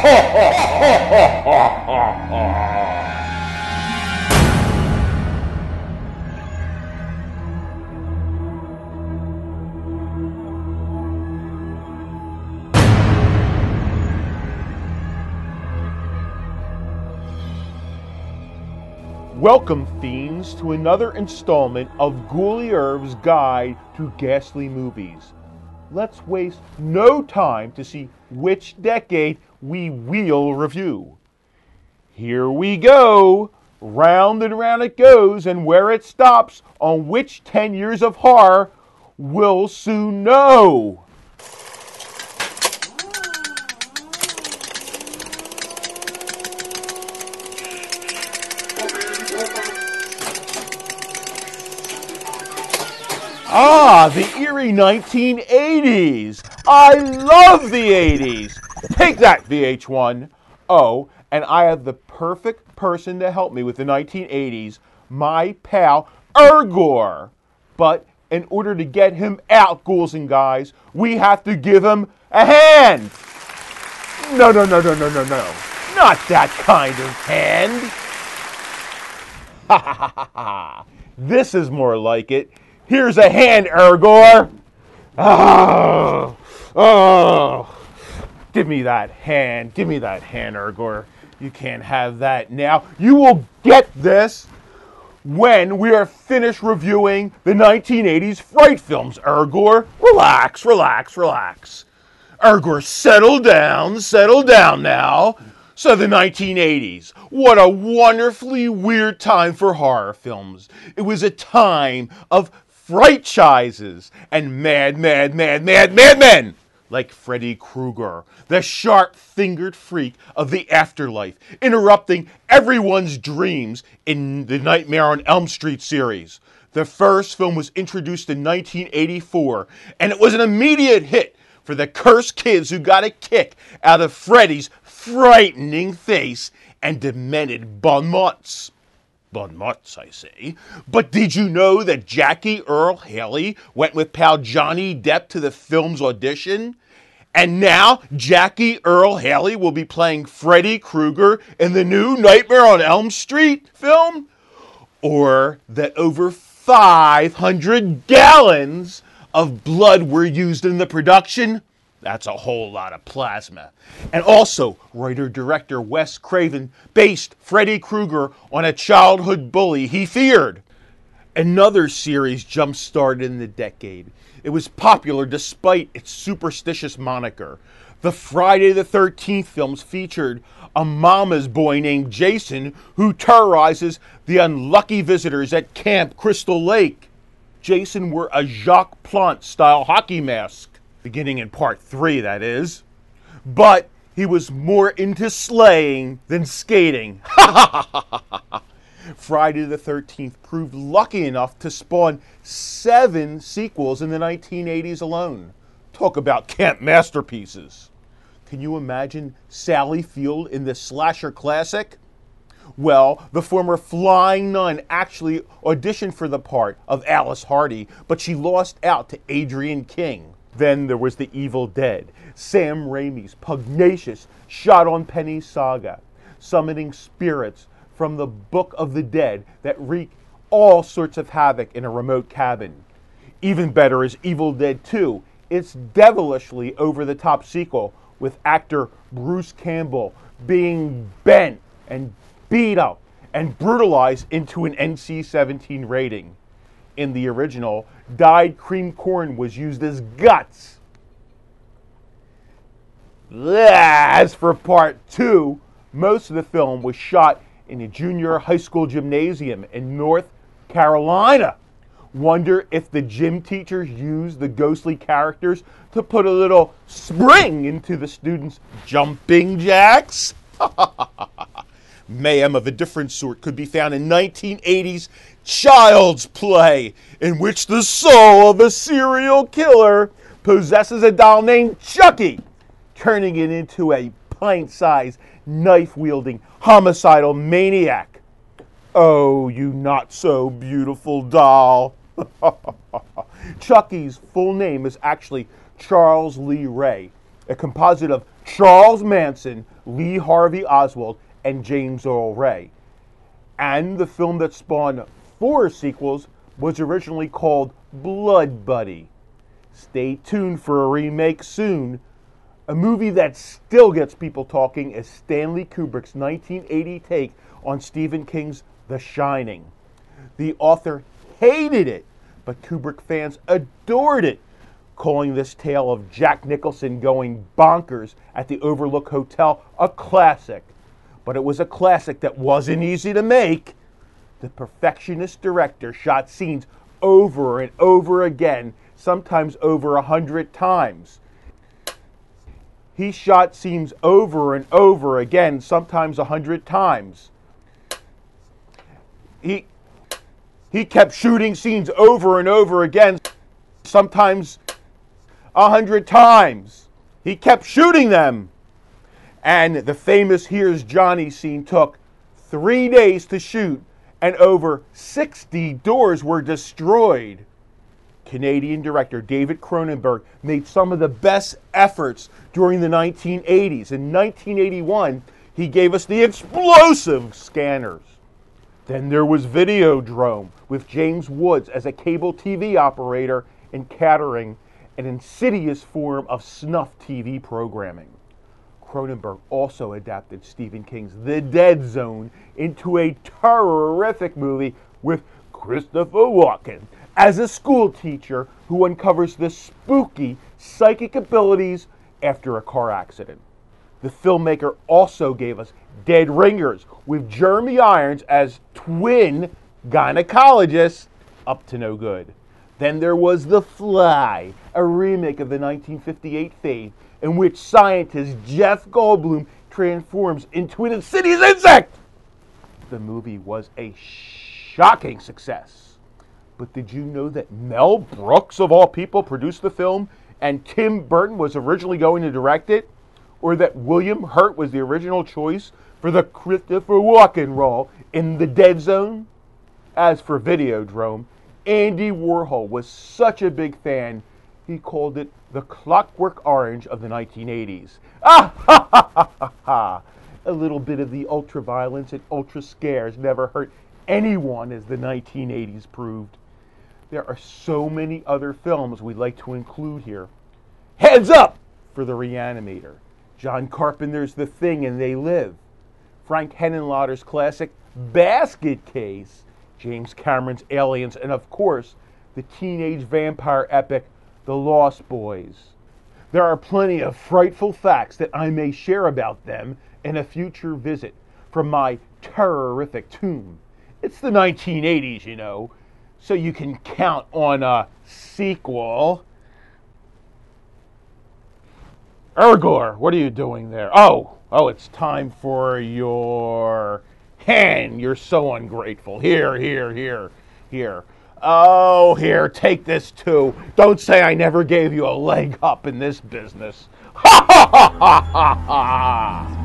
Welcome, fiends, to another installment of Ghoulie Herb's Guide to Ghastly Movies. Let's waste no time to see which decade we will review. Here we go. Round and round it goes, and where it stops on which 10 years of horror, we'll soon know. Ah, the eerie 1980s. I love the 80s. Take that, VH1. Oh, and I have the perfect person to help me with the 1980s, my pal, Ergor. But in order to get him out, ghouls and guys, we have to give him a hand. No. Not that kind of hand. Ha ha ha ha. This is more like it. Here's a hand, Ergor. Oh. Give me that hand, Ergor. You can't have that now. You will get this when we are finished reviewing the 1980s fright films, Ergor. Relax. Ergor, settle down now. So the 1980s, what a wonderfully weird time for horror films. It was a time of franchises and mad men like Freddy Krueger, the sharp-fingered freak of the afterlife, interrupting everyone's dreams in the Nightmare on Elm Street series. The first film was introduced in 1984, and it was an immediate hit for the cursed kids who got a kick out of Freddy's frightening face and demented bon mots. Bon mots, I say. But did you know that Jackie Earle Haley went with pal Johnny Depp to the film's audition? And now Jackie Earle Haley will be playing Freddy Krueger in the new Nightmare on Elm Street film? Or that over 500 gallons of blood were used in the production? That's a whole lot of plasma. And also, writer-director Wes Craven based Freddy Krueger on a childhood bully he feared. Another series jump-started in the decade. It was popular despite its superstitious moniker. The Friday the 13th films featured a mama's boy named Jason who terrorizes the unlucky visitors at Camp Crystal Lake. Jason wore a Jacques Plante-style hockey mask. Beginning in part 3, that is. But he was more into slaying than skating. Friday the 13th proved lucky enough to spawn 7 sequels in the 1980s alone. Talk about camp masterpieces. Can you imagine Sally Field in this slasher classic? Well, the former flying nun actually auditioned for the part of Alice Hardy, but she lost out to Adrienne King. Then there was The Evil Dead, Sam Raimi's pugnacious shot-on-penny saga, summoning spirits from the Book of the Dead that wreak all sorts of havoc in a remote cabin. Even better is Evil Dead 2, its devilishly over-the-top sequel with actor Bruce Campbell being bent and beat up and brutalized into an NC-17 rating. In the original, dyed cream corn was used as guts. As for part 2, most of the film was shot in a junior high school gymnasium in North Carolina. Wonder if the gym teachers used the ghostly characters to put a little spring into the students' jumping jacks? Mayhem of a different sort could be found in 1980's Child's Play, in which the soul of a serial killer possesses a doll named Chucky, turning it into a pint-sized, knife-wielding, homicidal maniac. Oh, you not-so-beautiful doll. Chucky's full name is actually Charles Lee Ray, a composite of Charles Manson, Lee Harvey Oswald, and James Earl Ray. And the film that spawned 4 sequels was originally called Blood Buddy. Stay tuned for a remake soon. A movie that still gets people talking is Stanley Kubrick's 1980 take on Stephen King's The Shining. The author hated it, but Kubrick fans adored it, calling this tale of Jack Nicholson going bonkers at the Overlook Hotel a classic. But it was a classic that wasn't easy to make. The perfectionist director shot scenes over and over again, sometimes over 100 times. He shot scenes over and over again, sometimes 100 times. He kept shooting scenes over and over again, sometimes 100 times. He kept shooting them. And the famous Here's Johnny scene took 3 days to shoot, and over 60 doors were destroyed. Canadian director David Cronenberg made some of the best efforts during the 1980s. In 1981, he gave us the explosive Scanners. Then there was Videodrome, with James Woods as a cable TV operator encountering an insidious form of snuff TV programming. Cronenberg also adapted Stephen King's The Dead Zone into a terrific movie with Christopher Walken as a school teacher who uncovers the spooky psychic abilities after a car accident. The filmmaker also gave us Dead Ringers with Jeremy Irons as twin gynecologists, up to no good. Then there was The Fly, a remake of the 1958 fave in which scientist Jeff Goldblum transforms into an insidious insect. The movie was a shocking success. But did you know that Mel Brooks, of all people, produced the film and Tim Burton was originally going to direct it? Or that William Hurt was the original choice for the Christopher Walken role in The Dead Zone? As for Videodrome, Andy Warhol was such a big fan, he called it the Clockwork Orange of the 1980s. Ah, ha, ha, ha, ha, ha. A little bit of the ultra-violence and ultra-scares never hurt anyone, as the 1980s proved. There are so many other films we'd like to include here. Heads up for The Reanimator, John Carpenter's The Thing and They Live, Frank Henenlotter's classic Basket Case, James Cameron's Aliens, and of course, the teenage vampire epic The Lost Boys. There are plenty of frightful facts that I may share about them in a future visit from my terrorific tomb. It's the 1980s, you know, so you can count on a sequel. Ergor, what are you doing there? Oh, it's time for your hand. You're so ungrateful. Here. Oh, here, take this too. Don't say I never gave you a leg up in this business. Ha ha ha ha ha ha!